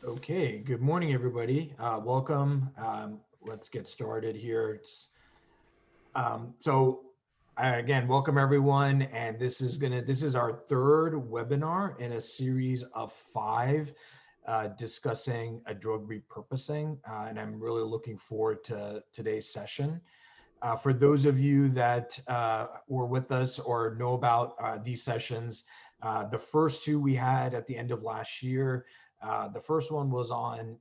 Okay, good morning, everybody. Welcome. Let's get started here. Again, welcome everyone. And this is our third webinar in a series of five discussing a drug repurposing. And I'm really looking forward to today's session. For those of you that were with us or know about these sessions, the first two we had at the end of last year. The first one was on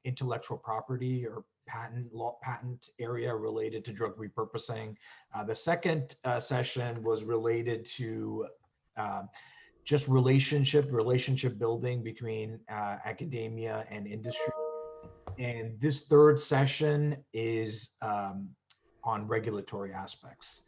intellectual property or patent area related to drug repurposing. The second session was related to uh, just relationship building between academia and industry. And this third session is on regulatory aspects.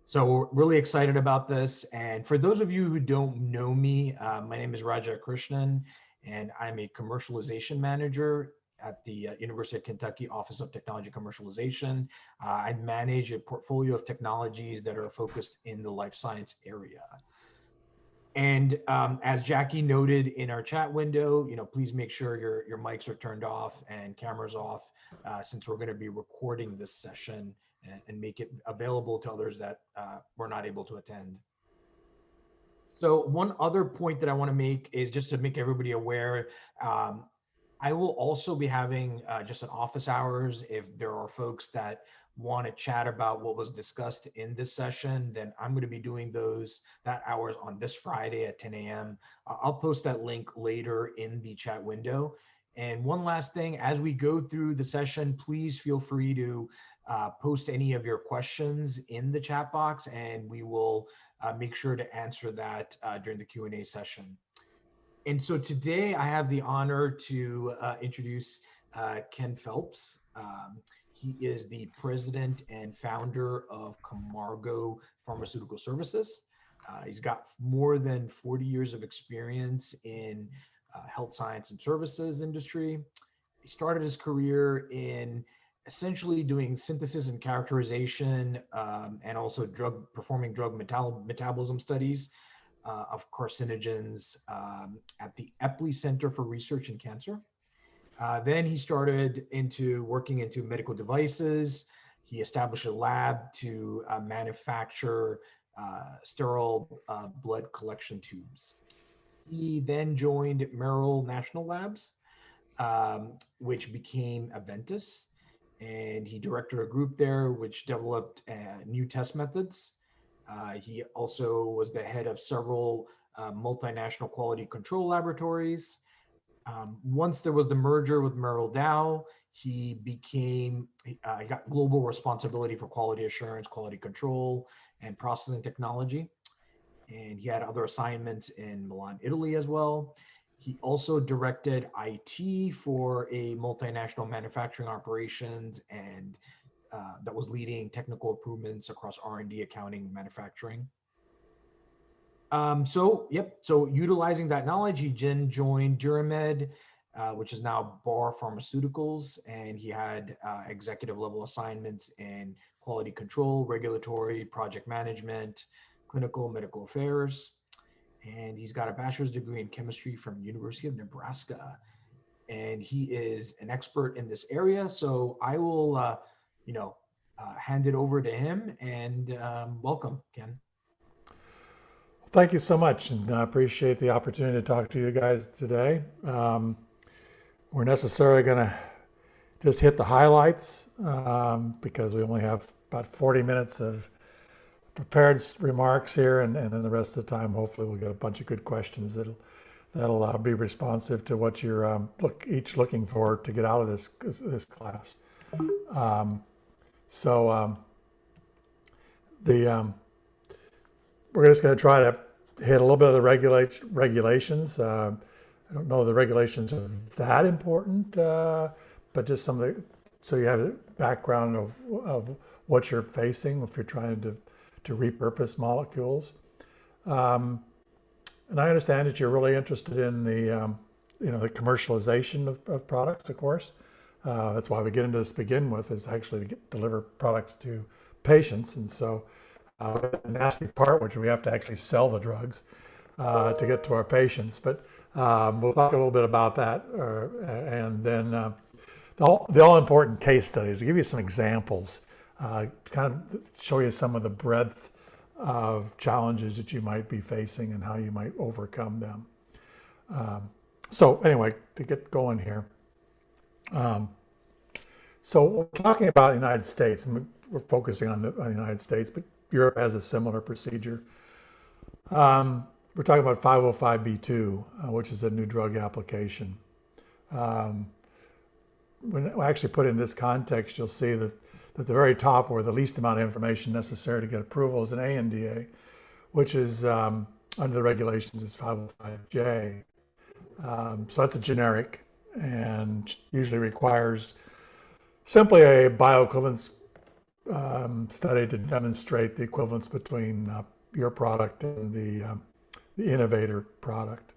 So we're really excited about this. And for those of you who don't know me, my name is Raja Krishnan, and I'm a commercialization manager at the University of Kentucky Office of Technology Commercialization. I manage a portfolio of technologies that are focused in the life science area. And as Jackie noted in our chat window, please make sure your mics are turned off and cameras off, since we're going to be recording this session and make it available to others that were not able to attend. So one other point that I want to make is just to make everybody aware. I will also be having just an office hours. If there are folks that want to chat about what was discussed in this session, then I'm going to be doing that hours on this Friday at 10 a.m. I'll post that link later in the chat window. And one last thing, as we go through the session, please feel free to post any of your questions in the chat box, and we will make sure to answer that during the Q&A session. And so today I have the honor to introduce Ken Phelps. He is the president and founder of Camargo Pharmaceutical Services. He's got more than 40 years of experience in health science and services industry. He started his career in essentially doing synthesis and characterization, and also performing drug metabolism studies of carcinogens at the Epley Center for Research in Cancer. Then he started working into medical devices. He established a lab to manufacture sterile blood collection tubes. He then joined Merrill National Labs, which became Aventis, and he directed a group there which developed new test methods. He also was the head of several multinational quality control laboratories. Once there was the merger with Merrill Dow, he got global responsibility for quality assurance, quality control, and processing technology. And he had other assignments in Milan, Italy as well. He also directed IT for a multinational manufacturing operations, and that was leading technical improvements across R&D, accounting, manufacturing. So utilizing that knowledge, he then joined Duramed, which is now Bar Pharmaceuticals, and he had executive level assignments in quality control, regulatory, project management, clinical, medical affairs. And he's got a bachelor's degree in chemistry from University of Nebraska. And he is an expert in this area. So I will, hand it over to him, and welcome, Ken. Thank you so much, and I appreciate the opportunity to talk to you guys today. We're necessarily going to just hit the highlights because we only have about 40 minutes of prepared remarks here, and then the rest of the time, hopefully, we'll get a bunch of good questions that'll be responsive to what you're each looking for to get out of this class. We're just going to try to hit a little bit of the regulations. I don't know the regulations are that important, but just some of the, so you have a background of what you're facing if you're trying to repurpose molecules. And I understand that you're really interested in the commercialization of products, of course. That's why we get into this to begin with, is actually to deliver products to patients. And so the nasty part, which we have to actually sell the drugs to get to our patients. But We'll talk a little bit about that, and then the all-important case studies. To give you some examples, kind of show you some of the breadth of challenges that you might be facing and how you might overcome them. So anyway, to get going here. So we're talking about the United States, and we're focusing on the United States, but Europe has a similar procedure. We're talking about 505(b)(2), which is a new drug application. When I actually put it in this context, you'll see that at the very top, where the least amount of information necessary to get approval, is an ANDA, which is under the regulations is 505J. So that's a generic and usually requires simply a bioequivalence study to demonstrate the equivalence between your product and the innovator product.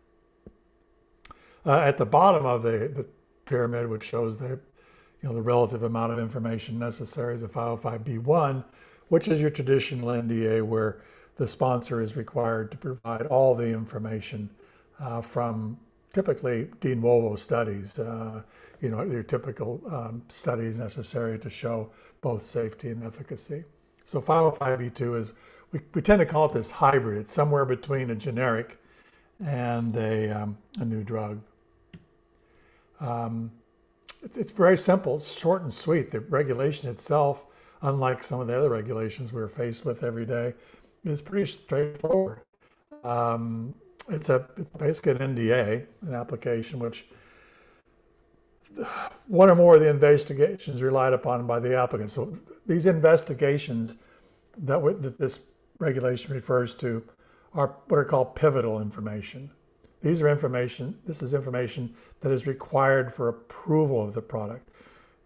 At the bottom of the pyramid, which shows the relative amount of information necessary, is a 505(b)(1), which is your traditional NDA, where the sponsor is required to provide all the information from typically de novo studies, your typical studies necessary to show both safety and efficacy. So 505(b)(2) is, we tend to call it this hybrid. It's somewhere between a generic and a new drug. It's very simple, it's short and sweet. The regulation itself, unlike some of the other regulations we're faced with every day, is pretty straightforward. It's basically an NDA, an application which one or more of the investigations relied upon by the applicant. So these investigations that this regulation refers to are what are called pivotal information. This is information that is required for approval of the product.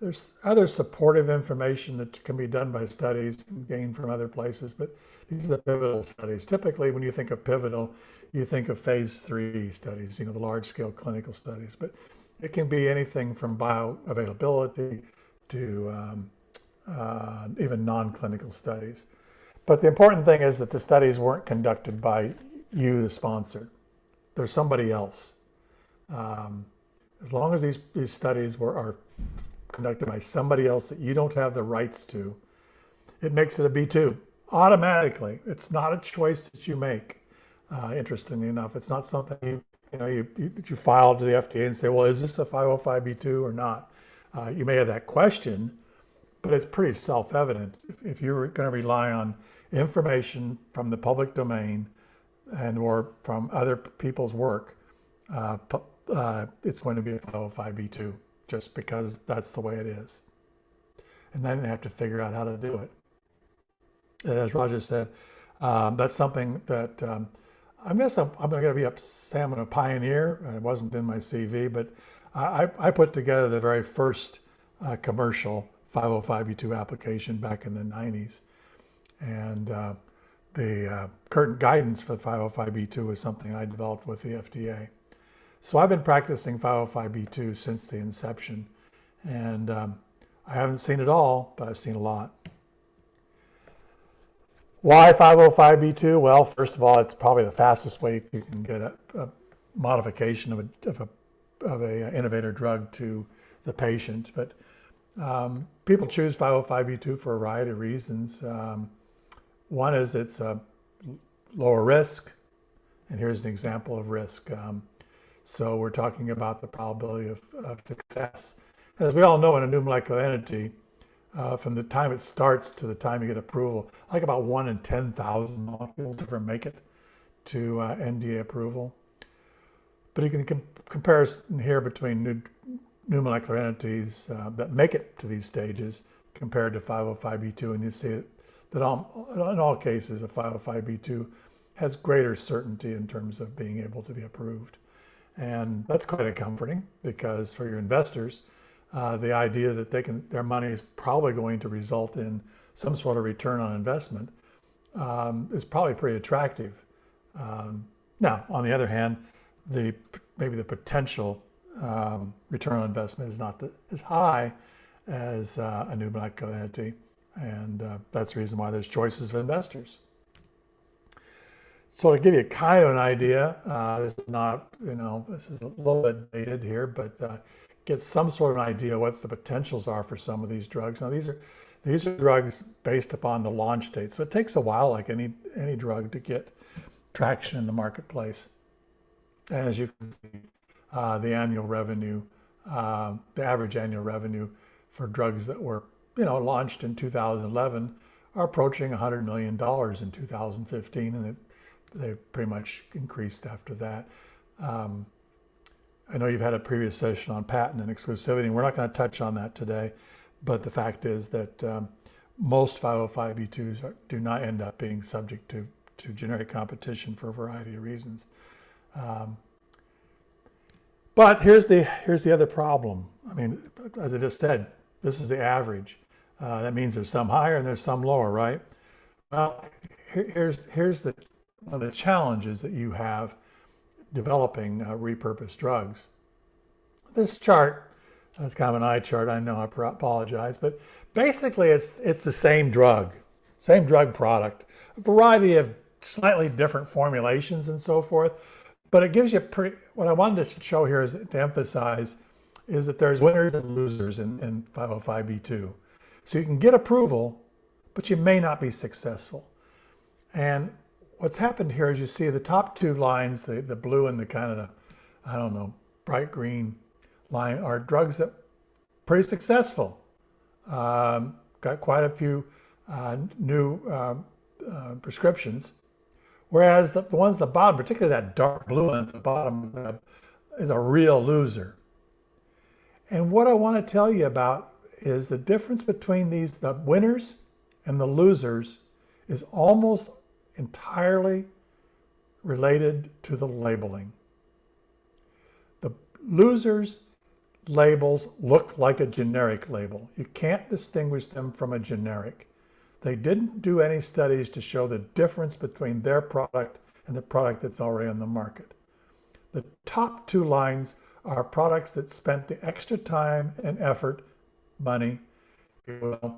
There's other supportive information that can be done by studies and gained from other places, but these are the pivotal studies. Typically, when you think of pivotal, you think of phase 3 studies, the large-scale clinical studies, but it can be anything from bioavailability to even non-clinical studies. But the important thing is that the studies weren't conducted by you, the sponsor. There's somebody else. As long as these studies are conducted by somebody else that you don't have the rights to, it makes it a B2 automatically. It's not a choice that you make. Interestingly enough, it's not something you file to the FDA and say, well, is this a 505(b)(2) or not? You may have that question, but it's pretty self-evident. If you're going to rely on information from the public domain and or from other people's work, it's going to be a 505(b)(2), just because that's the way it is. And then you have to figure out how to do it. As Roger said, that's something that I'm going to be a pioneer. It wasn't in my CV, but I put together the very first commercial 505(b)(2) application back in the 90s. And the current guidance for 505(b)(2) was something I developed with the FDA. So I've been practicing 505(b)(2) since the inception. And I haven't seen it all, but I've seen a lot. Why 505(b)(2)? Well, first of all, it's probably the fastest way you can get a modification of a innovator drug to the patient. But people choose 505(b)(2) for a variety of reasons. One is it's a lower risk, and here's an example of risk. So we're talking about the probability of success. As we all know, in a new molecular entity, from the time it starts to the time you get approval, like about 1 in 10,000 molecules ever make it to NDA approval. But you can compare here between new molecular entities that make it to these stages compared to 505(b)(2), and you see that in all cases, a 505(b)(2) has greater certainty in terms of being able to be approved. And that's quite comforting, because for your investors, the idea that their money is probably going to result in some sort of return on investment is probably pretty attractive. Now, on the other hand, maybe the potential return on investment is not as high as a new molecular entity, and that's the reason why there's choices of investors. So to give you kind of an idea, this is not, this is a little bit dated here, but get some sort of an idea what the potentials are for some of these drugs. Now these are drugs based upon the launch date, so it takes a while, like any drug, to get traction in the marketplace. As you can see, the annual revenue, the average annual revenue for drugs that were, launched in 2011 are approaching $100 million in 2015, and they pretty much increased after that. I know you've had a previous session on patent and exclusivity, and we're not going to touch on that today, but the fact is that most 505(b)(2)s do not end up being subject to generic competition for a variety of reasons. But here's the other problem. I mean, as I just said, this is the average. That means there's some higher and there's some lower, right? Well, here's one of the challenges that you have developing repurposed drugs. This chart, that's kind of an eye chart, I know, I apologize, but basically it's the same drug product, a variety of slightly different formulations and so forth, but it gives you what I wanted to show here is to emphasize is that there's winners and losers in 505(b)(2). So you can get approval, but you may not be successful. And what's happened here is you see the top two lines, the blue and the kind of the, bright green line, are drugs that are pretty successful. Got quite a few new prescriptions. Whereas the ones at the bottom, particularly that dark blue one at the bottom, is a real loser. And what I want to tell you about is the difference between the winners and the losers is almost entirely related to the labeling. The losers' labels look like a generic label. You can't distinguish them from a generic. They didn't do any studies to show the difference between their product and the product that's already on the market. The top two lines are products that spent the extra time and effort, money, to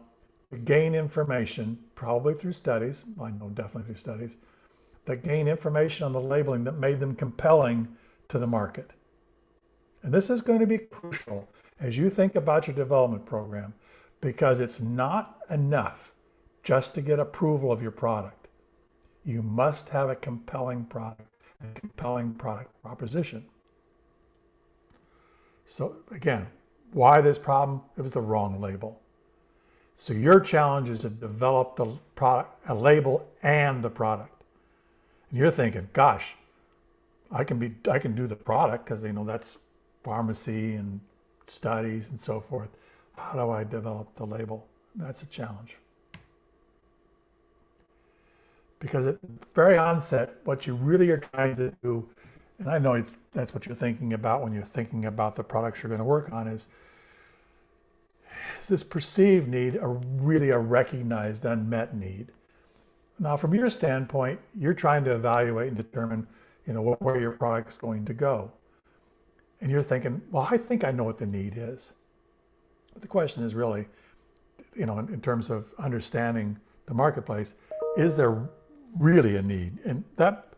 gain information, probably through studies, I know definitely through studies, that gain information on the labeling that made them compelling to the market. And this is going to be crucial as you think about your development program, because it's not enough just to get approval of your product. You must have a compelling product, a compelling product proposition. So again, why this problem? It was the wrong label. So your challenge is to develop the product, a label and the product. And you're thinking, gosh, I can do the product because that's pharmacy and studies and so forth. How do I develop the label? That's a challenge. Because at the very onset, what you really are trying to do, and I know that's what you're thinking about when you're thinking about the products you're going to work on, is this perceived need really a recognized unmet need? Now, from your standpoint, you're trying to evaluate and determine, where your product's going to go. And you're thinking, well, I think I know what the need is. But the question is really, in terms of understanding the marketplace, is there really a need? And that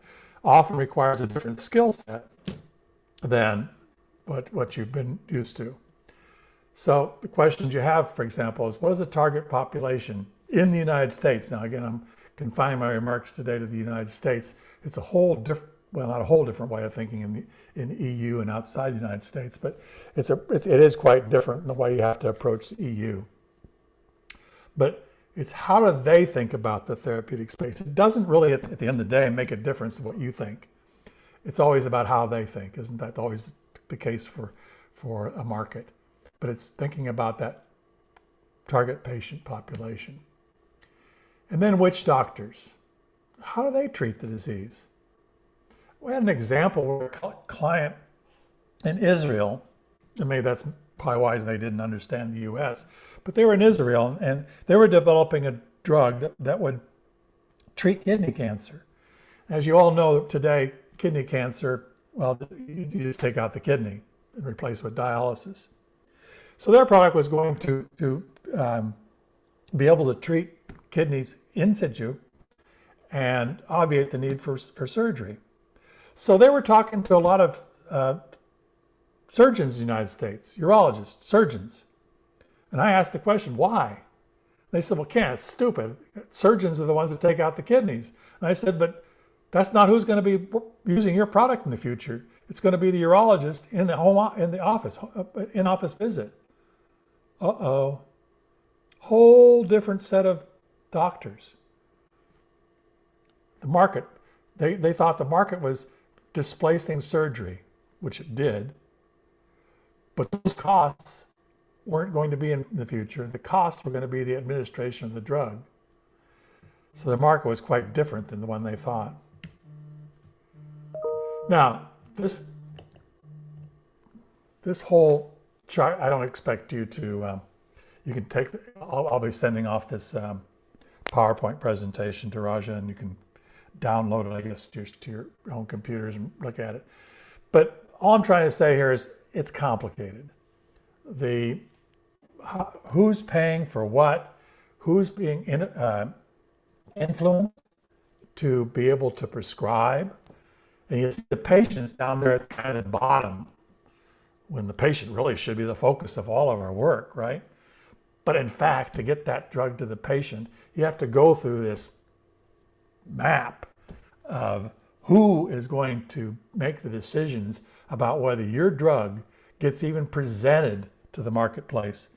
often requires a different skill set than what you've been used to. So the questions you have, for example, is what is the target population in the United States? Now, again, I'm confining my remarks today to the United States. It's a whole different, well, not a whole different way of thinking in the EU and outside the United States, but it is quite different in the way you have to approach the EU. But it's how do they think about the therapeutic space? It doesn't really, at the end of the day, make a difference in what you think. It's always about how they think. Isn't that always the case for a market? But it's thinking about that target patient population. And then which doctors? How do they treat the disease? We had an example where a client in Israel, and maybe that's probably why they didn't understand the US, but they were in Israel and they were developing a drug that would treat kidney cancer. As you all know today, kidney cancer, well, you just take out the kidney and replace it with dialysis. So their product was going to be able to treat kidneys in situ and obviate the need for surgery. So they were talking to a lot of surgeons in the United States, urologists, surgeons. And I asked the question, why? They said, well, can't, it's stupid. Surgeons are the ones that take out the kidneys. And I said, but that's not who's going to be using your product in the future. It's going to be the urologist in the office, in-office visit. Uh-oh. Whole different set of doctors. The market, they thought the market was displacing surgery, which it did. But those costs weren't going to be in the future. The costs were going to be the administration of the drug. So the market was quite different than the one they thought. Now, this whole chart, I don't expect you to, you can take, I'll be sending off this PowerPoint presentation to Raja, and you can download it, I guess, to your own computers and look at it. But all I'm trying to say here is it's complicated. Who's paying for what, who's being influenced to be able to prescribe. And you see the patients down there at kind of the bottom, when the patient really should be the focus of all of our work, right? But in fact, to get that drug to the patient, you have to go through this map of who is going to make the decisions about whether your drug gets even presented to the marketplace,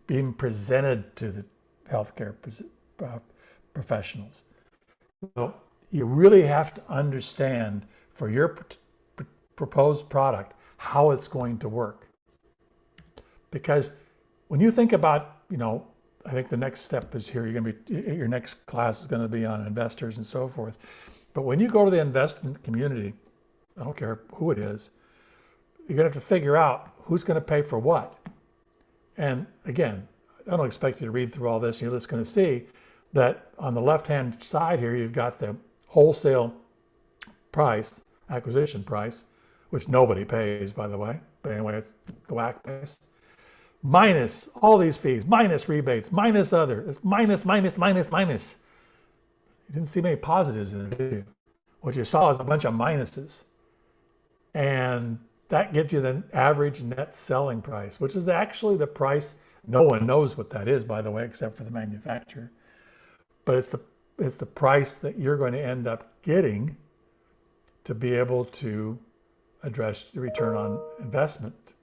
being presented to the healthcare professionals. So you really have to understand for your proposed product how it's going to work. Because when you think about, I think the next step is here, your next class is going to be on investors and so forth. But when you go to the investment community, I don't care who it is, you're going to have to figure out who's going to pay for what. And again, I don't expect you to read through all this. You're just going to see that on the left-hand side here, you've got the wholesale price, acquisition price, which nobody pays, by the way. But anyway, it's the WAC price. Minus all these fees, minus rebates, minus other, it's minus. You didn't see many positives in it, did you? What you saw is a bunch of minuses. And that gets you the average net selling price, which is actually the price. No one knows what that is, by the way, except for the manufacturer. But it's the price that you're going to end up getting to be able to address the return on investment.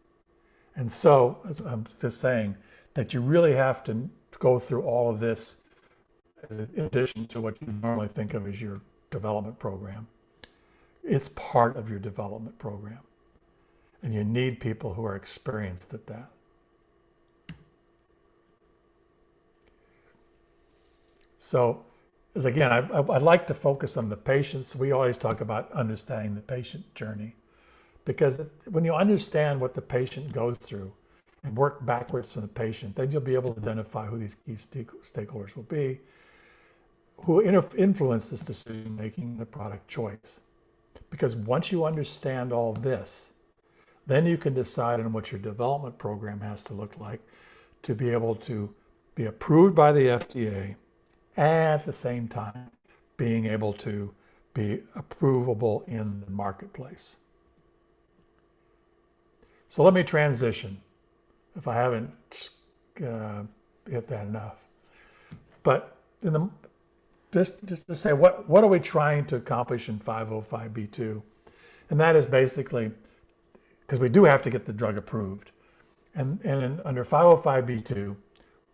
And so, as I'm just saying, that you really have to go through all of this in addition to what you normally think of as your development program. It's part of your development program. And you need people who are experienced at that. So, as again, I'd like to focus on the patients. We always talk about understanding the patient journey. Because when you understand what the patient goes through and work backwards from the patient, then you'll be able to identify who these key stakeholders will be, who influence this decision-making, the product choice. Because once you understand all this, then you can decide on what your development program has to look like to be able to be approved by the FDA, and at the same time being able to be approvable in the marketplace. So let me transition, if I haven't hit that enough. But just to say, what are we trying to accomplish in 505(b)(2)? And that is basically, because we do have to get the drug approved. And under 505(b)(2),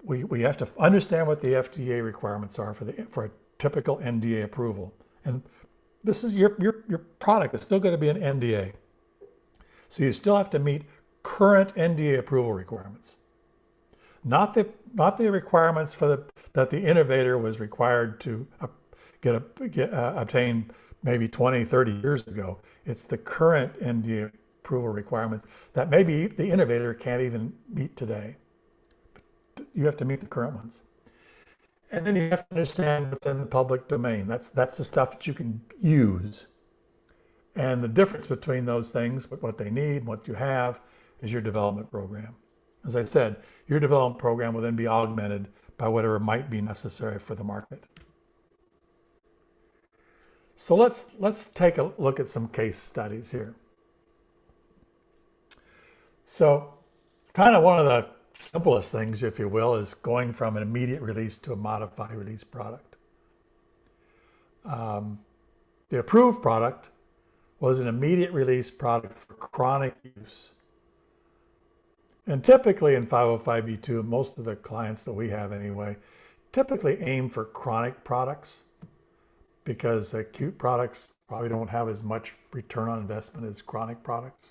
we have to understand what the FDA requirements are for a typical NDA approval. And this is your product is still going to be an NDA. So you still have to meet current NDA approval requirements. Not the requirements that the innovator was required to obtain maybe 20, 30 years ago. It's the current NDA approval requirements that maybe the innovator can't even meet today. But you have to meet the current ones. And then you have to understand what's in the public domain. That's the stuff that you can use. And the difference between those things, what they need, what you have, is your development program. As I said, your development program will then be augmented by whatever might be necessary for the market. So let's take a look at some case studies here. So kind of one of the simplest things, if you will, is going from an immediate release to a modified release product. The approved product was an immediate release product for chronic use. And typically in 505(b)(2), most of the clients that we have anyway, typically aim for chronic products because acute products probably don't have as much return on investment as chronic products.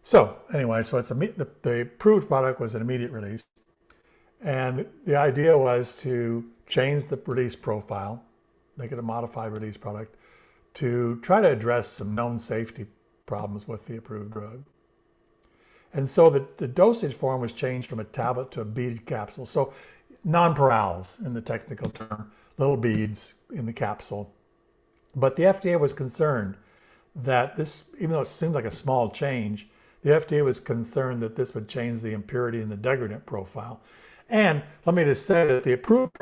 So anyway, so the approved product was an immediate release. And the idea was to change the release profile, make it a modified release product, to try to address some known safety problems with the approved drug. And so the dosage form was changed from a tablet to a beaded capsule. So nonpareils in the technical term, little beads in the capsule. But the FDA was concerned that this, even though it seemed like a small change, the FDA was concerned that this would change the impurity and the degradant profile. And let me just say that the approved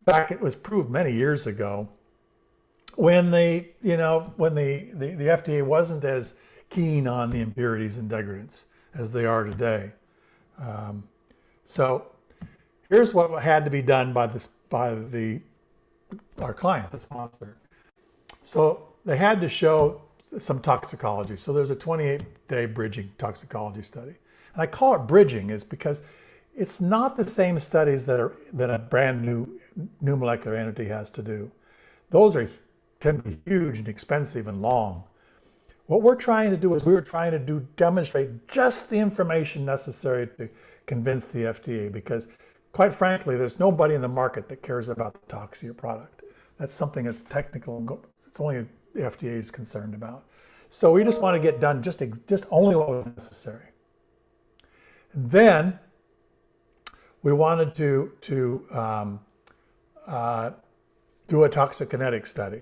product, it was approved many years ago, when the FDA wasn't as keen on the impurities and degradants as they are today. So here's what had to be done by our client, the sponsor. So they had to show some toxicology. So there's a 28-day bridging toxicology study. And I call it bridging is because it's not the same studies that a brand new molecular entity has to do. Those tend to be huge and expensive and long. What we're trying to do is demonstrate just the information necessary to convince the FDA, because quite frankly, there's nobody in the market that cares about the tox of your product. That's something that's technical. It's only the FDA is concerned about. So we just want to get done just only what was necessary. And then we wanted to do a toxicokinetic study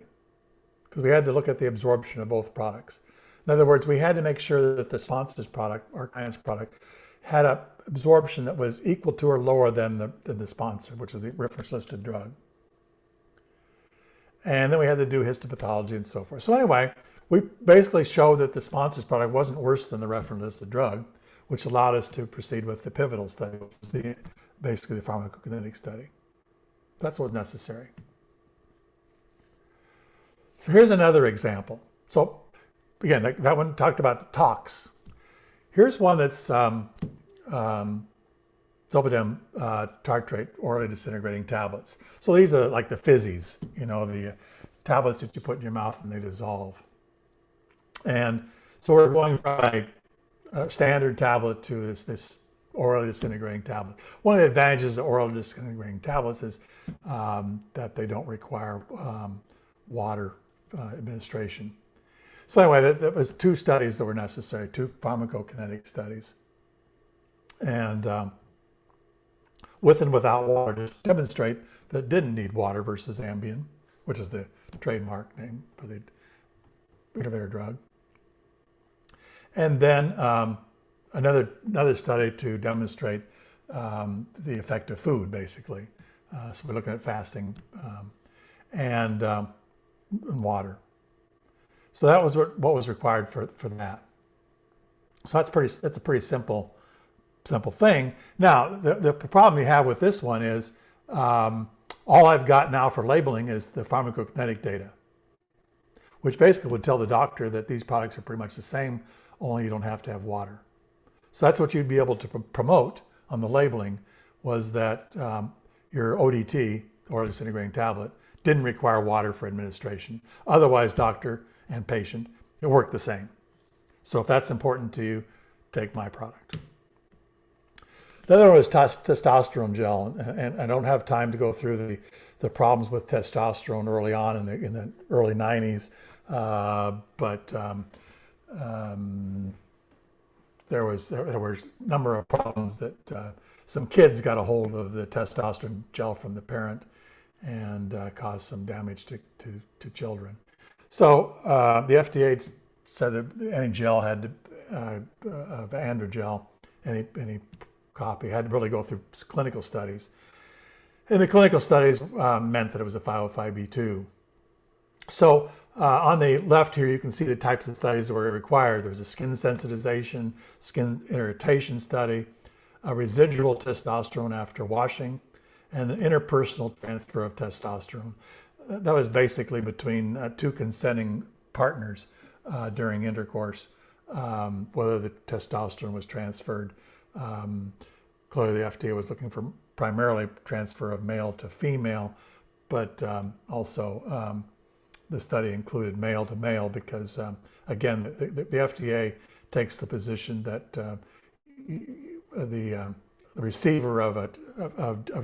because we had to look at the absorption of both products. In other words, we had to make sure that the sponsor's product, our client's product, had an absorption that was equal to or lower than the sponsor, which is the reference listed drug. And then we had to do histopathology and so forth. So anyway, we basically showed that the sponsor's product wasn't worse than the reference listed drug, which allowed us to proceed with the pivotal study, which was basically the pharmacokinetic study. That's what's necessary. So here's another example. So again, that one talked about the tox. Here's one that's zolpidem tartrate orally disintegrating tablets. So these are like the fizzies, the tablets that you put in your mouth and they dissolve. And so we're going from a standard tablet to this orally disintegrating tablet. One of the advantages of orally disintegrating tablets is that they don't require water administration. So anyway, that was two studies that were necessary, two pharmacokinetic studies. And with and without water to demonstrate that it didn't need water versus Ambien, which is the trademark name for the innovator drug. And then another study to demonstrate the effect of food, basically. So we're looking at fasting and water. So that was what was required for that. So that's a pretty simple thing. Now, the problem you have with this one is all I've got now for labeling is the pharmacokinetic data, which basically would tell the doctor that these products are pretty much the same, only you don't have to have water. So that's what you'd be able to promote on the labeling, was that your ODT, oral disintegrating tablet, didn't require water for administration. Otherwise, doctor and patient, it worked the same. So if that's important to you, take my product. The other one is testosterone gel, and I don't have time to go through the problems with testosterone early on in the early 90s, but there was a number of problems that some kids got a hold of the testosterone gel from the parent and caused some damage to children. So the FDA said that any gel had to, of androgel, any copy had to really go through clinical studies. And the clinical studies meant that it was a 505(b)(2. So on the left here, you can see the types of studies that were required. There was a skin sensitization, skin irritation study, a residual testosterone after washing, and an interpersonal transfer of testosterone. That was basically between two consenting partners during intercourse, whether the testosterone was transferred. Clearly, the FDA was looking for primarily transfer of male to female, but also the study included male to male because, again, the FDA takes the position that the receiver of a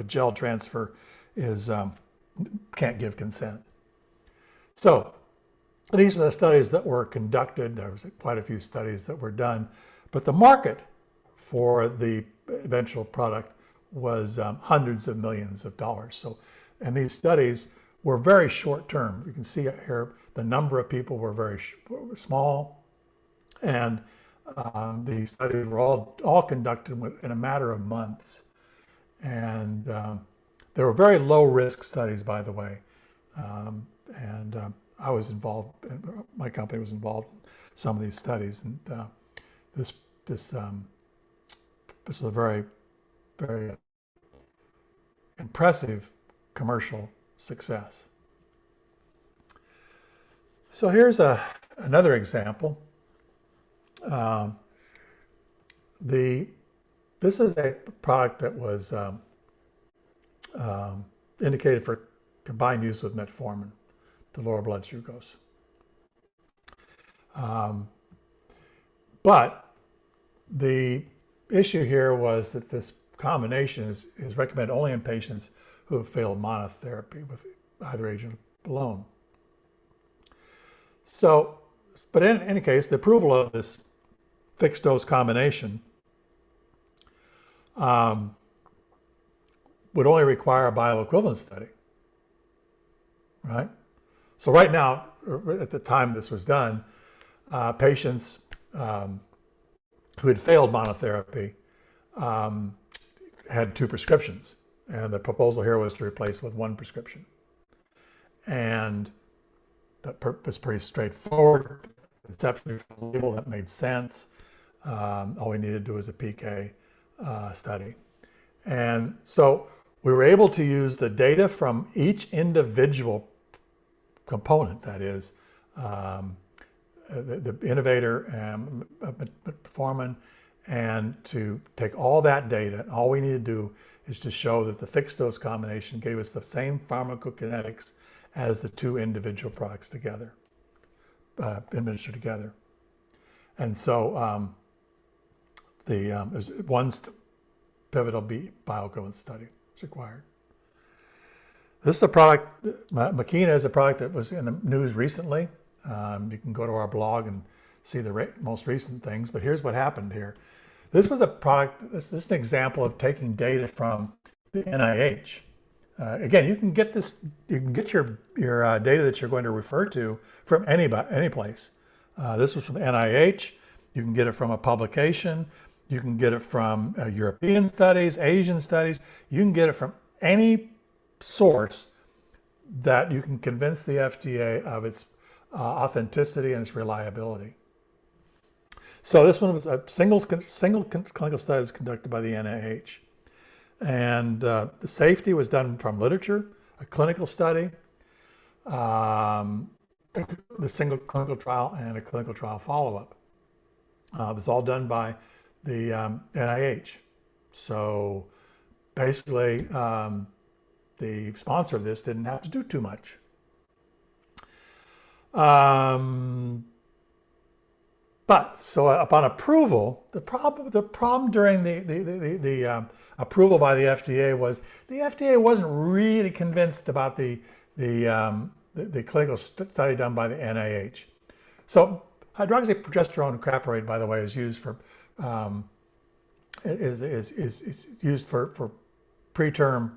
gel transfer is can't give consent. So these are the studies that were conducted. There was quite a few studies that were done, but the market for the eventual product was hundreds of millions of dollars. So, and these studies were very short term. You can see here the number of people were very small, and the studies were all conducted in a matter of months. And they were very low risk studies, by the way. I was involved, my company was involved in some of these studies, and this was a very, very impressive commercial success. So here's another example. This is a product that was indicated for combined use with metformin to lower blood glucose. But the issue here was that this combination is recommended only in patients who have failed monotherapy with either agent alone. So, but in any case, the approval of this fixed dose combination would only require a bioequivalence study, right? So right now, at the time this was done, patients who had failed monotherapy had 2 prescriptions, and the proposal here was to replace with 1 prescription. And that was pretty straightforward. Conceptually, for the label, that made sense. All we needed to do was a PK study. And so we were able to use the data from each individual component, that is, the innovator and metformin, and to take all that data, and all we need to do is to show that the fixed dose combination gave us the same pharmacokinetics as the 2 individual products together, administered together. And so there's one pivotal bioequivalence study is required. This is a product, Makina is a product that was in the news recently. You can go to our blog and see the most recent things, but here's what happened here. This was a product, this is an example of taking data from the NIH. Again, you can get this, you can get your data that you're going to refer to from any place. This was from NIH. You can get it from a publication. You can get it from European studies, Asian studies. You can get it from any source that you can convince the FDA of its authenticity and its reliability. So this one was a single clinical study was conducted by the NIH. And the safety was done from literature, a clinical study, the single clinical trial, and a clinical trial follow-up. It was all done by the NIH. So basically, the sponsor of this didn't have to do too much. But so upon approval, the problem during the approval by the FDA was the FDA wasn't really convinced about the clinical study done by the NIH. So hydroxyprogesterone craparate, by the way, is used for is used for preterm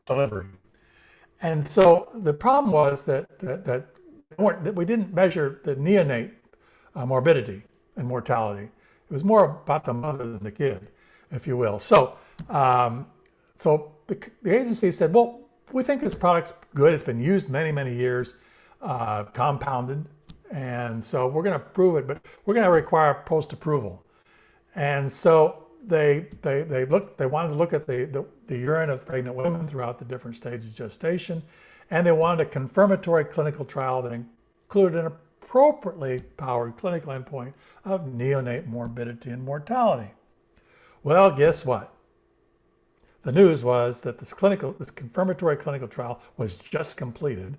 delivery. And so the problem was that we didn't measure the neonate morbidity and mortality. It was more about the mother than the kid, if you will. So, the agency said, well, we think this product's good. It's been used many, many years, compounded. And so we're going to approve it, but we're going to require post-approval. And so they wanted to look at the urine of pregnant women throughout the different stages of gestation. And they wanted a confirmatory clinical trial that included an appropriately powered clinical endpoint of neonate morbidity and mortality. Well, guess what? The news was that this confirmatory clinical trial was just completed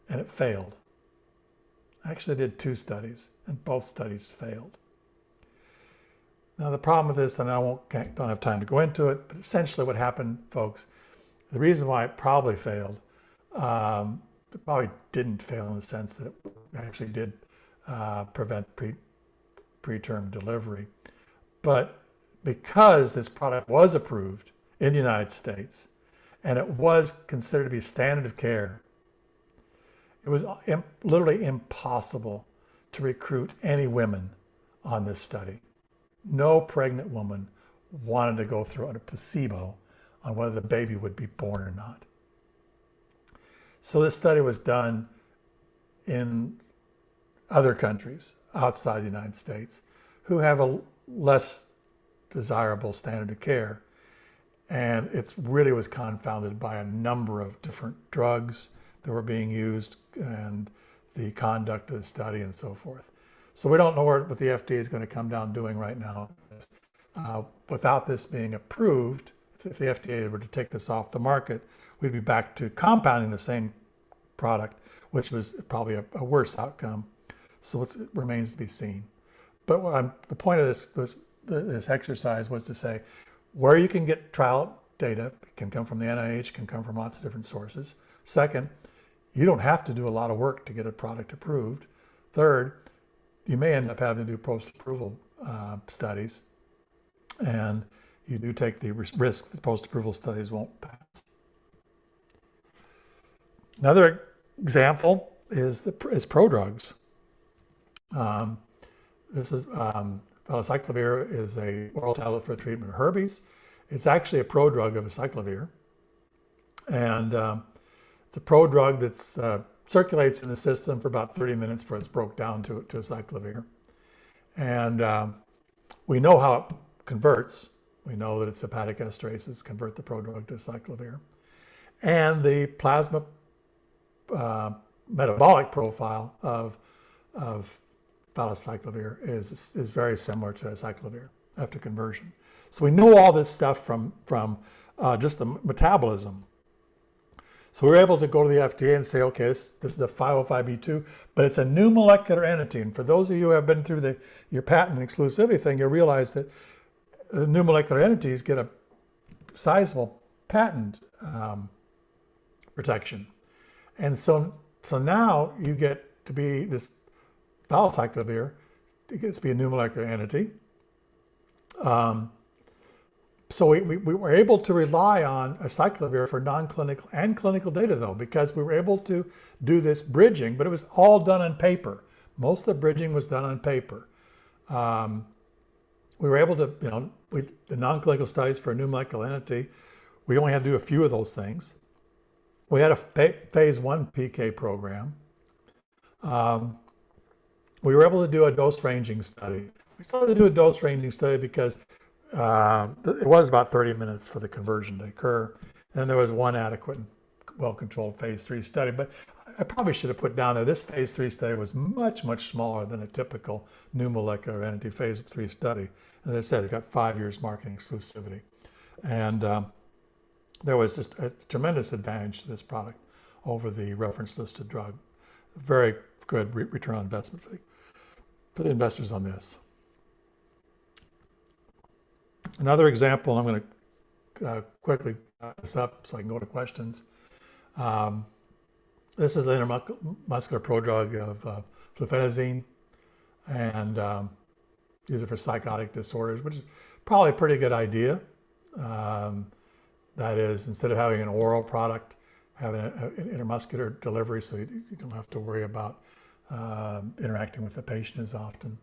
and it failed. I actually did 2 studies and both studies failed. Now the problem with this, and I don't have time to go into it, but essentially what happened, folks, the reason why it probably failed, it probably didn't fail in the sense that it actually did prevent preterm delivery. But because this product was approved in the United States and it was considered to be standard of care, it was literally impossible to recruit any women on this study. No pregnant woman wanted to go through a placebo on whether the baby would be born or not. So this study was done in other countries outside the United States who have a less desirable standard of care. And it really was confounded by a number of different drugs that were being used and the conduct of the study and so forth. So we don't know what the FDA is going to come down doing right now. Without this being approved, if the FDA were to take this off the market, we'd be back to compounding the same product, which was probably a worse outcome. So it remains to be seen. But the point of this exercise was to say, where you can get trial data, it can come from the NIH, can come from lots of different sources. Second, you don't have to do a lot of work to get a product approved. Third, you may end up having to do post-approval studies, and you do take the risk that post-approval studies won't pass. Another example is prodrugs. This is valacyclovir is a oral tablet for the treatment of herpes. It's actually a prodrug of acyclovir, and it's a prodrug that circulates in the system for about 30 minutes before it's broke down to acyclovir. And we know how it converts. We know that it's hepatic esterases convert the prodrug to acyclovir. And the plasma metabolic profile of valacyclovir is very similar to acyclovir after conversion. So we know all this stuff from just the metabolism. So we were able to go to the FDA and say, okay, this is a 505(b)(2), but it's a new molecular entity. And for those of you who have been through your patent exclusivity thing, you realize that the new molecular entities get a sizable patent protection. And so now you get to be this valacyclovir, it gets to be a new molecular entity. So we were able to rely on acyclovir for non-clinical and clinical data though, because we were able to do this bridging, but it was all done on paper. Most of the bridging was done on paper. We were able to, the non-clinical studies for a new molecular entity, we only had to do a few of those things. We had a phase 1 PK program. We were able to do a dose ranging study. We started to do a dose ranging study because it was about 30 minutes for the conversion to occur. And there was one adequate, well-controlled phase 3 study. But I probably should have put down there, this phase 3 study was much, much smaller than a typical new molecular entity phase 3 study. As I said, it got 5 years marketing exclusivity. And there was just a tremendous advantage to this product over the reference listed drug. Very good return on investment for the investors on this. Another example, I'm going to quickly this up so I can go to questions. This is the intramuscular prodrug of fluphenazine, and these are for psychotic disorders, which is probably a pretty good idea. That is, instead of having an oral product, having an intramuscular delivery, so you don't have to worry about interacting with the patient as often.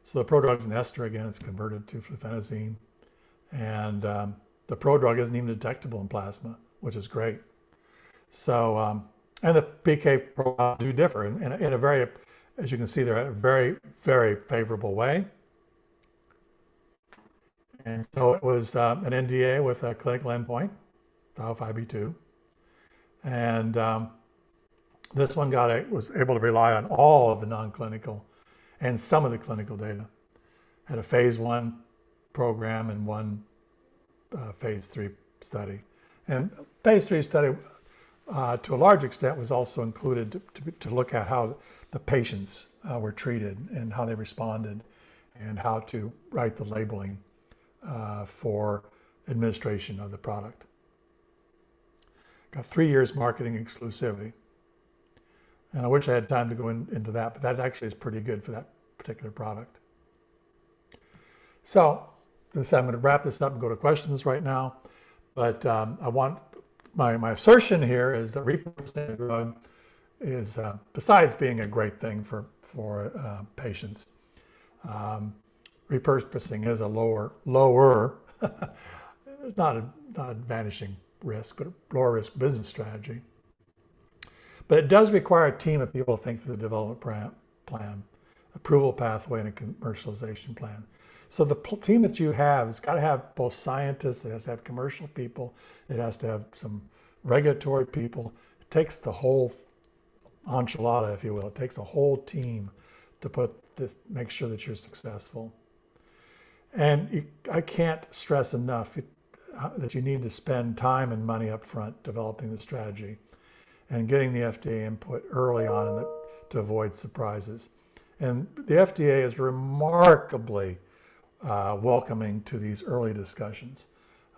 So the prodrug's an ester again, it's converted to fluphenazine, and the prodrug isn't even detectable in plasma which is great. So, and the PK profiles do differ in a very, as you can see, they're a very, very favorable way. And so it was an NDA with a clinical endpoint, 5B2. And this one was able to rely on all of the non-clinical and some of the clinical data. Had a phase 1 program and one phase 3 study. And phase 3 study, to a large extent, was also included to look at how the patients were treated and how they responded and how to write the labeling for administration of the product. Got 3 years marketing exclusivity. And I wish I had time to go into that, but that actually is pretty good for that particular product. So I'm going to wrap this up and go to questions right now. But I want my assertion here is that repurposing a drug is, besides being a great thing for patients, repurposing is a lower, not a vanishing risk, but a lower risk business strategy. But it does require a team of people to think through the development plan, approval pathway, and a commercialization plan. So the team that you have has got to have both scientists, it has to have commercial people, it has to have some regulatory people. It takes the whole enchilada, if you will. It takes a whole team to make sure that you're successful. And I can't stress enough that you need to spend time and money up front developing the strategy and getting the FDA input early on to avoid surprises. And the FDA is remarkably welcoming to these early discussions.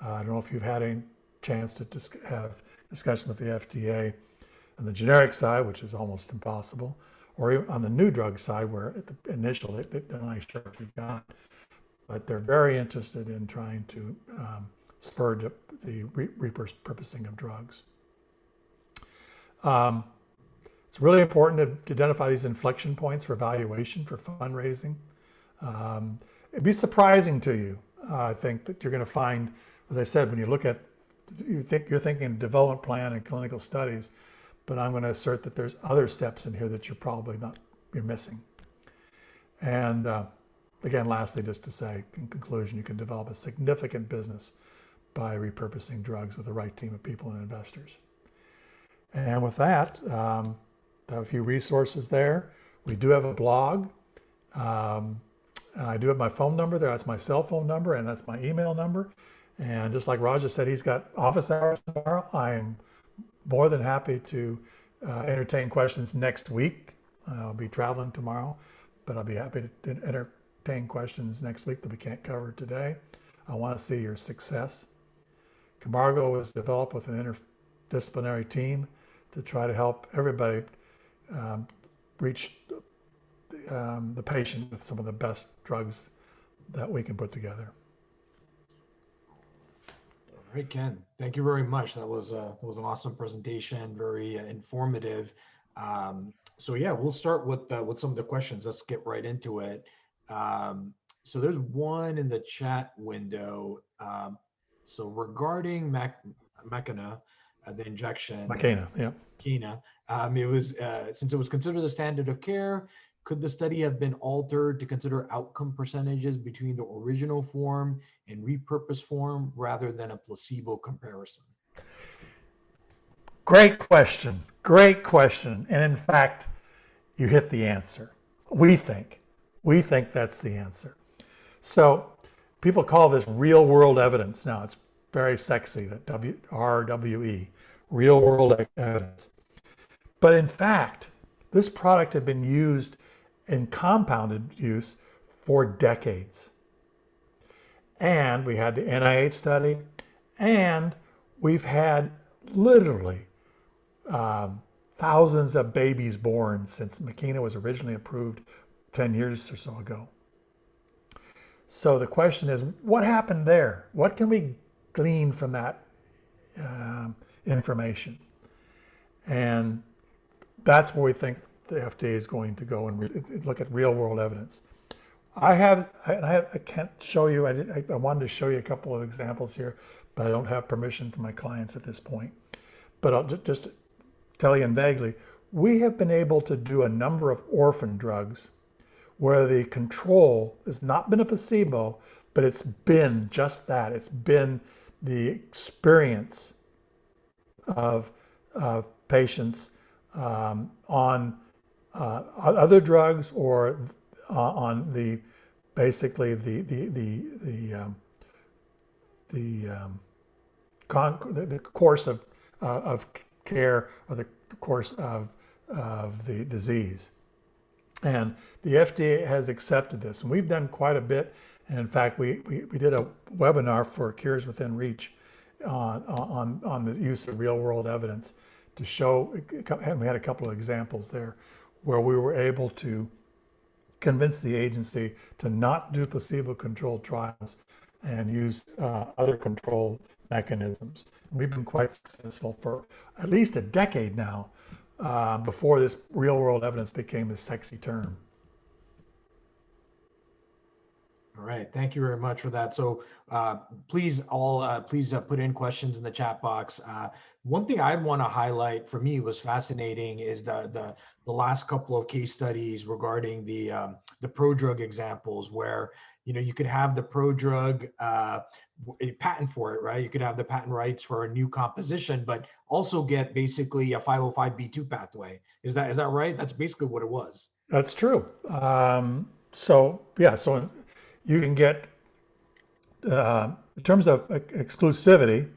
I don't know if you've had any chance to have discussion with the FDA on the generic side, which is almost impossible, or even on the new drug side, where at the initial, they're not sure if you've got, but they're very interested in trying to spur the repurposing of drugs. It's really important to identify these inflection points for valuation, for fundraising. It'd be surprising to you, I think, that you're going to find, as I said, when you look at, you're thinking development plan and clinical studies, but I'm going to assert that there's other steps in here that you're missing. And again, lastly, just to say, in conclusion, you can develop a significant business by repurposing drugs with the right team of people and investors. And with that, I have a few resources there. We do have a blog. And I do have my phone number there. That's my cell phone number, and that's my email number. And just like Roger said, he's got office hours tomorrow. I am more than happy to entertain questions next week. I'll be traveling tomorrow, but I'll be happy to entertain questions next week that we can't cover today. I want to see your success. Camargo was developed with an interdisciplinary team to try to help everybody reach the patient with some of the best drugs that we can put together. All right, Ken, thank you very much. That was an awesome presentation, very informative. So yeah, we'll start with some of the questions. Let's get right into it. So there's one in the chat window. So regarding Makena, the injection. Makena, yeah. Makena, it was since it was considered the standard of care. Could the study have been altered to consider outcome percentages between the original form and repurposed form rather than a placebo comparison? Great question. Great question. And in fact, you hit the answer. We think that's the answer. So people call this real world evidence. Now it's very sexy, that RWE, real world evidence. But in fact, this product had been used in compounded use for decades. And we had the NIH study, and we've had literally thousands of babies born since Makena was originally approved 10 years or so ago. So the question is, what happened there? What can we glean from that information? And that's where we think the FDA is going to go and look at real world evidence. I can't show you, I wanted to show you a couple of examples here, but I don't have permission from my clients at this point. But I'll just tell you in vaguely, we have been able to do a number of orphan drugs where the control has not been a placebo, but it's been just that. It's been the experience of patients on other drugs or on the basically the course of care or the course of the disease. And the FDA has accepted this, and we've done quite a bit. And in fact, we did a webinar for Cures Within Reach on the use of real world evidence to show, and we had a couple of examples there where we were able to convince the agency to not do placebo-controlled trials and use other control mechanisms. We've been quite successful for at least a decade now, before this real world evidence became a sexy term. All right, thank you very much for that. So please put in questions in the chat box. One thing I want to highlight for me was fascinating is the last couple of case studies regarding the prodrug examples where you could have the prodrug a patent for it, right? You could have the patent rights for a new composition, but also get basically a 505(b)(2) pathway. Is that right? That's basically what it was. That's true. So you can get, in terms of exclusivity,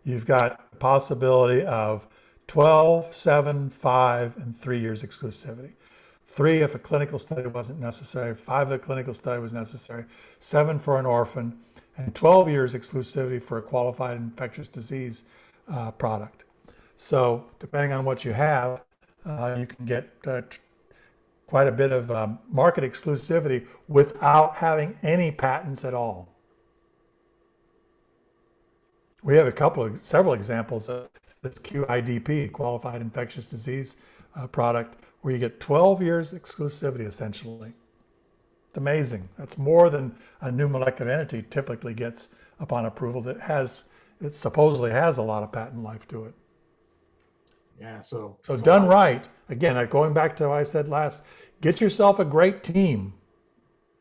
you've got the possibility of 12, 7, 5, and 3 years exclusivity. 3 if a clinical study wasn't necessary, 5 if a clinical study was necessary, 7 for an orphan, and 12 years exclusivity for a qualified infectious disease product. So depending on what you have, you can get quite a bit of market exclusivity without having any patents at all. We have several examples of this QIDP, Qualified Infectious Disease product, where you get 12 years exclusivity essentially. It's amazing. That's more than a new molecular entity typically gets upon approval it supposedly has a lot of patent life to it. Yeah, so done right, again, going back to what I said last, get yourself a great team,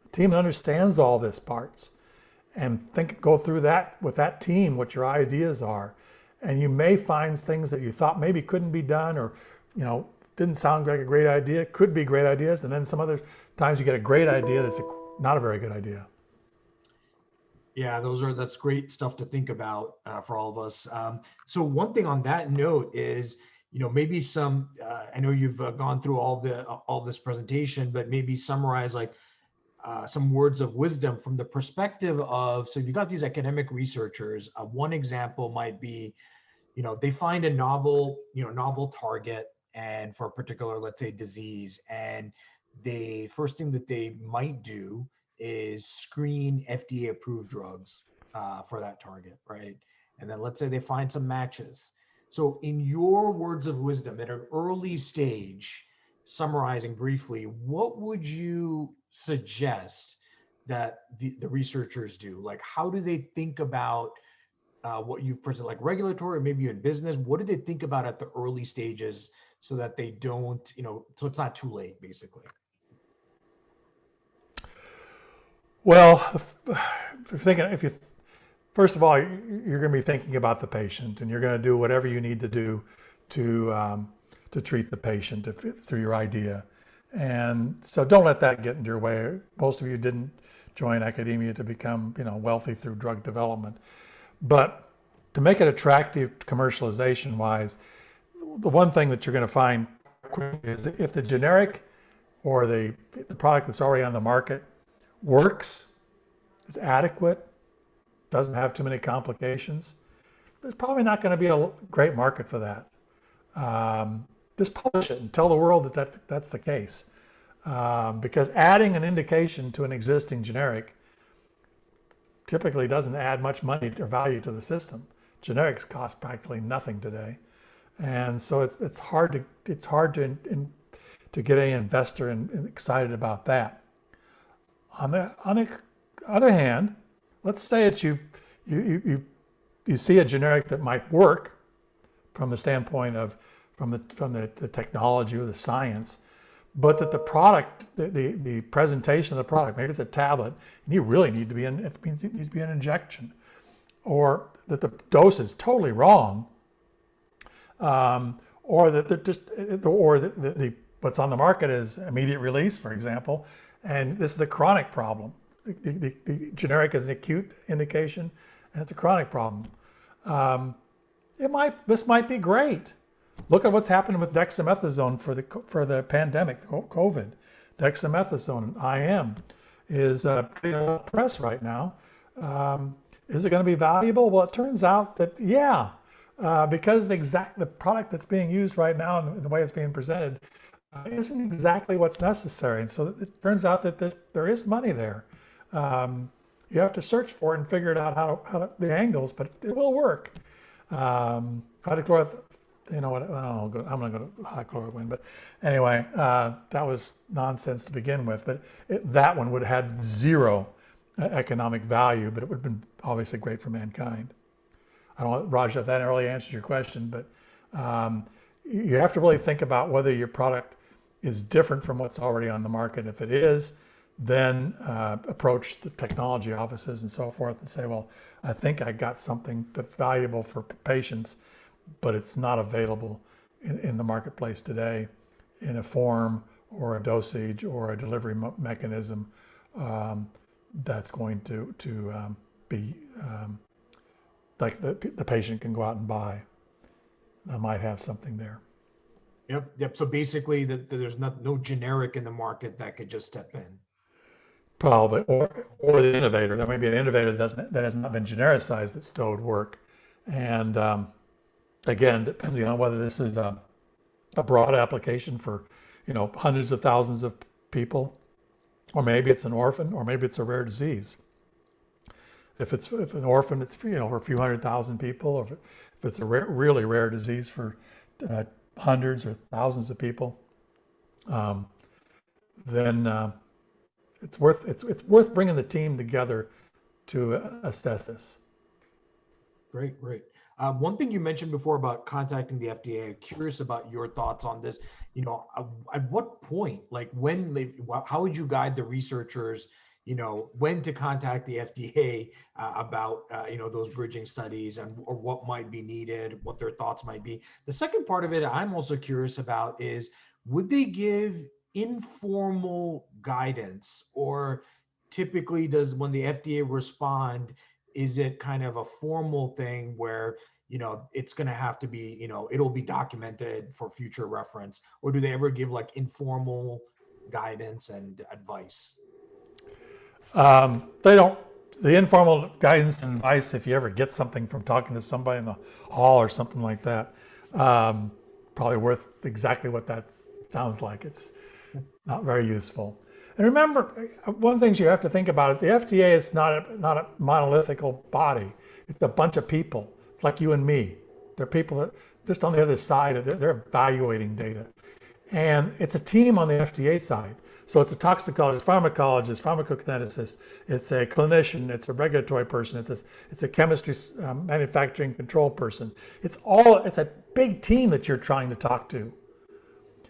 a team that understands all this parts, and go through that with that team, what your ideas are. And you may find things that you thought maybe couldn't be done or, didn't sound like a great idea, could be great ideas. And then some other times you get a great idea that's not a very good idea. Yeah, that's great stuff to think about for all of us. So one thing on that note is, maybe some, I know you've gone through all this presentation, but maybe summarize some words of wisdom from the perspective of, so you got these academic researchers. One example might be, they find a novel target and for a particular, let's say, disease, and the first thing that they might do is screen FDA approved drugs for that target, right? And then let's say they find some matches. So in your words of wisdom at an early stage, summarizing briefly, what would you suggest that the researchers do? Like, how do they think about what you've presented, like regulatory, or maybe in business? What do they think about at the early stages so that they don't, so it's not too late, basically? Well, first of all, you're going to be thinking about the patient, and you're going to do whatever you need to do to treat the patient through your idea. And so don't let that get in your way. Most of you didn't join academia to become, wealthy through drug development. But to make it attractive commercialization wise, the one thing that you're going to find is if the generic or the product that's already on the market works, is adequate, doesn't have too many complications, there's probably not going to be a great market for that. Just publish it and tell the world that that's the case. Because adding an indication to an existing generic typically doesn't add much money or value to the system. Generics cost practically nothing today. And so it's hard to get any investor excited about that. On the other hand, let's say that you see a generic that might work from the standpoint of from the technology or the science, but that the product, the presentation of the product, maybe it's a tablet, and you really need to be in, it means it needs to be an injection, or that the dose is totally wrong, or that they're just, or the what's on the market is immediate release, for example, and this is a chronic problem. The generic is an acute indication, and it's a chronic problem. This might be great. Look at what's happened with dexamethasone for the pandemic, COVID. Dexamethasone, IM, is getting a lot of press right now. Is it going to be valuable? Well, it turns out that yeah, because the product that's being used right now and the way it's being presented isn't exactly what's necessary. And so it turns out that there is money there. You have to search for it and figure it out how the angles, but it will work. Hydrochloroquine, you know what? Oh, I'm going to go to hydrochloroquine, but anyway, that was nonsense to begin with. But that one would have had zero economic value, but it would have been obviously great for mankind. I don't know, Raj, if that really answers your question, but you have to really think about whether your product is different from what's already on the market. If it is, then approach the technology offices and so forth and say, well, I think I got something that's valuable for patients, but it's not available in the marketplace today in a form or a dosage or a delivery mechanism that's going to be like the patient can go out and buy. I might have something there. Yep. So basically, there's no generic in the market that could just step in. Probably, or the innovator. There may be an innovator that has not been genericized that still would work. And again, depending on whether this is a broad application for, hundreds of thousands of people, or maybe it's an orphan, or maybe it's a rare disease. If an orphan, it's for a few 100,000 people, or if it's a really rare disease for hundreds or thousands of people, then it's worth bringing the team together to assess this. Great. One thing you mentioned before about contacting the FDA, I'm curious about your thoughts on this. At what point, like how would you guide the researchers, when to contact the FDA about, those bridging studies or what might be needed, what their thoughts might be. The second part of it I'm also curious about is, would they give informal guidance, or typically when the FDA respond, is it kind of a formal thing where, it's going to have to be, it'll be documented for future reference, or do they ever give like informal guidance and advice? They don't. The informal guidance and advice, if you ever get something from talking to somebody in the hall or something like that, probably worth exactly what that sounds like. It's not very useful. And remember, one of the things you have to think about is the FDA is not a monolithical body. It's a bunch of people. It's like you and me. They're people that just on the other side, they're evaluating data. And it's a team on the FDA side. So it's a toxicologist, pharmacologist, pharmacokineticist, it's a clinician, it's a regulatory person, it's a chemistry manufacturing control person. It's a big team that you're trying to talk to.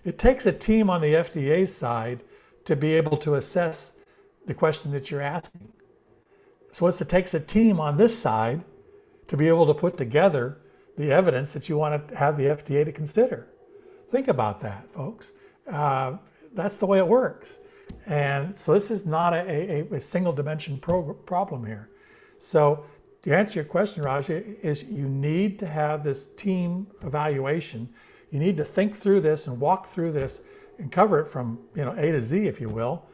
It takes a team on the FDA side to be able to assess the question that you're asking. So it takes a team on this side to be able to put together the evidence that you want to have the FDA to consider. Think about that, folks. That's the way it works. And so this is not a single dimension problem here. So to answer your question, Raj, is you need to have this team evaluation. You need to think through this and walk through this and cover it from A to Z, if you will.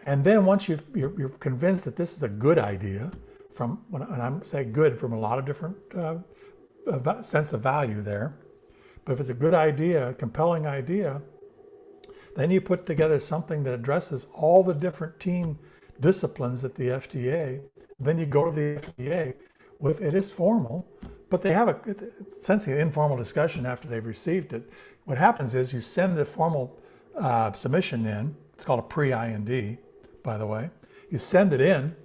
And then once you're convinced that this is a good idea, and I'm saying good from a lot of different sense of value there, but if it's a good idea, a compelling idea, then you put together something that addresses all the different team disciplines at the FDA. Then you go to the FDA with, it is formal, but they have it's essentially an informal discussion after they've received it. What happens is you send the formal submission in. It's called a pre-IND, by the way. You send it in.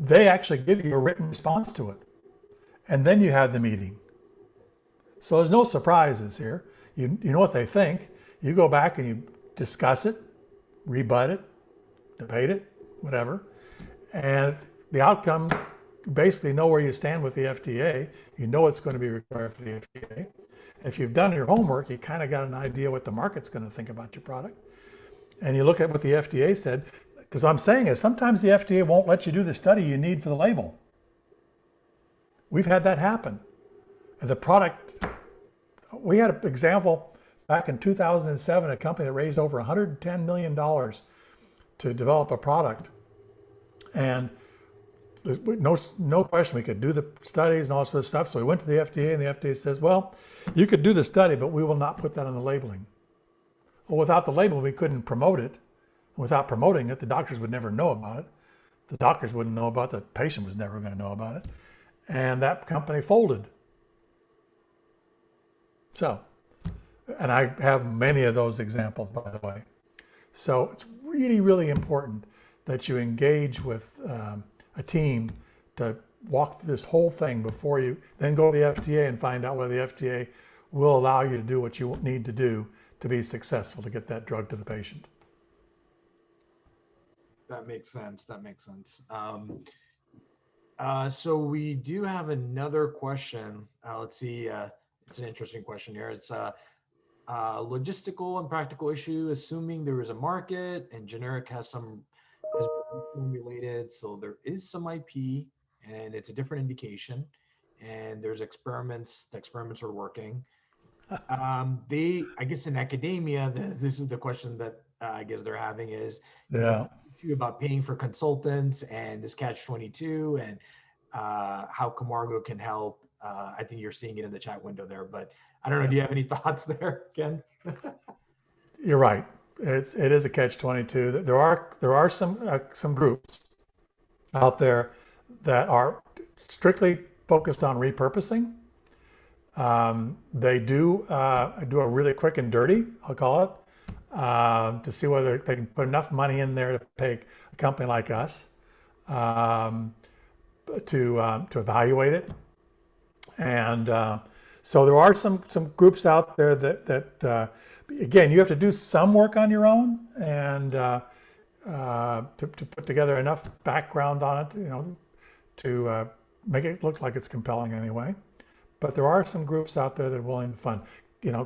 they actually give you a written response to it. And then you have the meeting. So there's no surprises here. You know what they think. You go back and you discuss it, rebut it, debate it, whatever. And the outcome, you basically know where you stand with the FDA. You know what's going to be required for the FDA. If you've done your homework, you kind of got an idea what the market's going to think about your product. And you look at what the FDA said, because what I'm saying is sometimes the FDA won't let you do the study you need for the label. We've had that happen. And the product, we had an example back in 2007, a company that raised over $110 million to develop a product. And no question, we could do the studies and all this sort of stuff. So we went to the FDA and the FDA says, well, you could do the study, but we will not put that on the labeling. Well, without the label, we couldn't promote it. Without promoting it, the doctors would never know about it. The doctors wouldn't know about it. The patient was never going to know about it. And that company folded. So, and I have many of those examples, by the way. So it's really, really important that you engage with a team to walk through this whole thing before you then go to the FDA and find out whether the FDA will allow you to do what you need to do to be successful to get that drug to the patient. That makes sense. That makes sense. So we do have another question. Let's see. It's an interesting question here. It's a logistical and practical issue. Assuming there is a market and generic has been formulated, so there is some IP, and it's a different indication, and there's experiments. The experiments are working. I guess in academia, this is the question that I guess they're having is, Yeah. about paying for consultants and this catch-22 and how Camargo can help. I think you're seeing it in the chat window there, but I don't know. Do you have any thoughts there, Ken? You're right. It is a catch-22. There are some groups out there that are strictly focused on repurposing. They do a really quick and dirty, I'll call it, to see whether they can put enough money in there to pay a company like us to evaluate it. And so there are some groups out there that again, you have to do some work on your own and to put together enough background on it, to make it look like it's compelling anyway. But there are some groups out there that are willing to fund.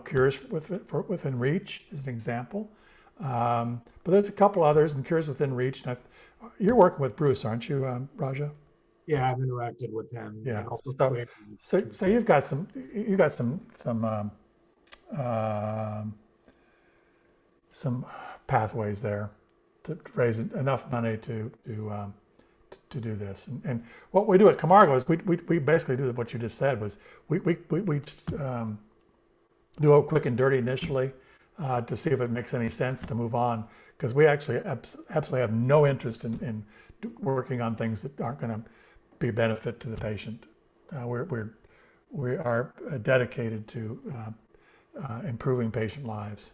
Cures Within Reach is an example. But there's a couple others, and Cures Within Reach. And you're working with Bruce, aren't you, Raja? Yeah, I've interacted with him. Yeah. And also so you've got some pathways there to raise enough money to do this. And what we do at Camargo is we basically do what you just said. Was we do a quick and dirty initially to see if it makes any sense to move on, because we actually absolutely have no interest in working on things that aren't going to be a benefit to the patient. We are dedicated to improving patient lives.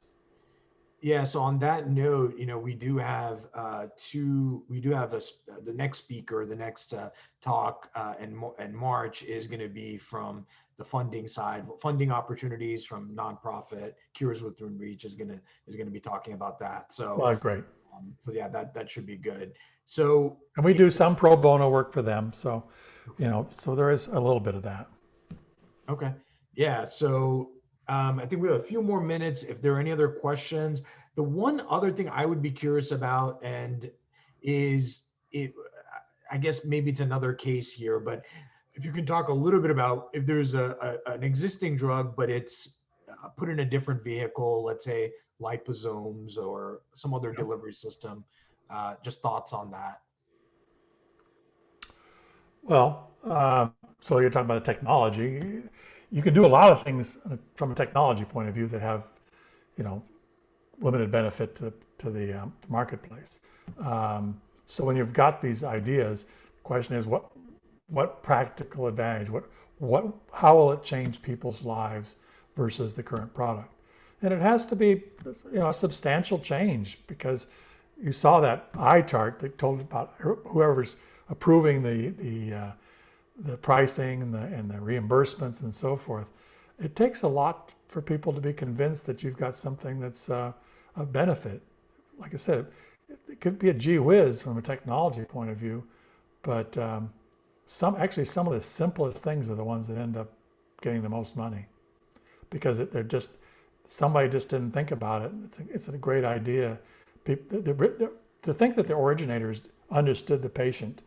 Yeah. So on that note, we do have the next speaker, the next talk in March is going to be from the funding side, funding opportunities from nonprofit. Cures Within Reach is going to be talking about that. So well, great. So yeah, that should be good. So and we do some pro bono work for them. So so there is a little bit of that. Okay. Yeah. So I think we have a few more minutes. If there are any other questions, the one other thing I would be curious about, and I guess maybe it's another case here, but if you can talk a little bit about if there's an existing drug, but it's put in a different vehicle, let's say liposomes or some other delivery system, just thoughts on that. Well, so you're talking about the technology. You can do a lot of things from a technology point of view that have, limited benefit to the marketplace. So when you've got these ideas, the question is what practical advantage, how will it change people's lives versus the current product? And it has to be, a substantial change, because you saw that eye chart that told about whoever's approving the pricing and the reimbursements and so forth. It takes a lot for people to be convinced that you've got something that's a benefit. Like I said, it could be a gee whiz from a technology point of view, but some of the simplest things are the ones that end up getting the most money because they're just somebody just didn't think about it. It's a great idea. People, to think that the originators understood the patient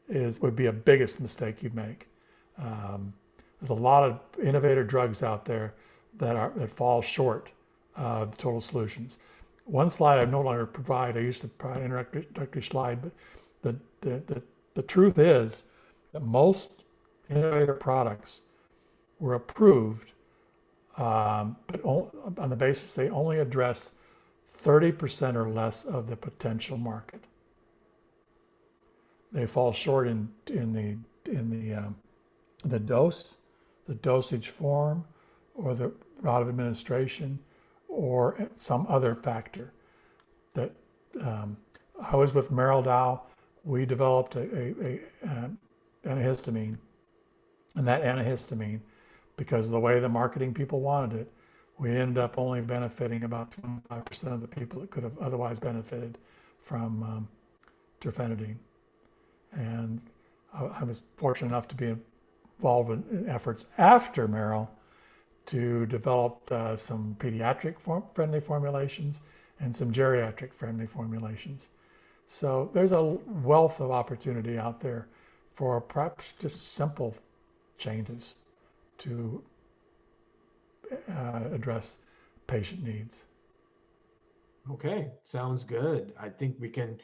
would be a biggest mistake you'd make. There's a lot of innovator drugs out there that fall short of the total solutions. One slide I no longer provide. I used to provide an introductory slide, but the truth is that most innovator products were approved, but on the basis they only address 30% or less of the potential market. They fall short in the dose, the dosage form, or the route of administration, or some other factor. That I was with Merrill Dow. We developed a antihistamine, and that antihistamine, because of the way the marketing people wanted it, we ended up only benefiting about 25% of the people that could have otherwise benefited from terfenadine. And I was fortunate enough to be involved in efforts after Merrill to develop some pediatric friendly formulations and some geriatric friendly formulations. So there's a wealth of opportunity out there for perhaps just simple changes to address patient needs. Okay, sounds good. I think we don't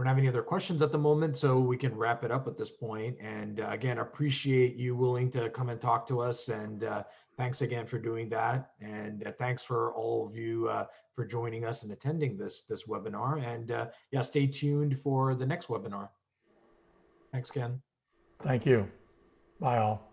have any other questions at the moment, so we can wrap it up at this point. And again, appreciate you willing to come and talk to us. And thanks again for doing that. And thanks for all of you for joining us and attending this webinar. And yeah, stay tuned for the next webinar. Thanks, Ken. Thank you. Bye all.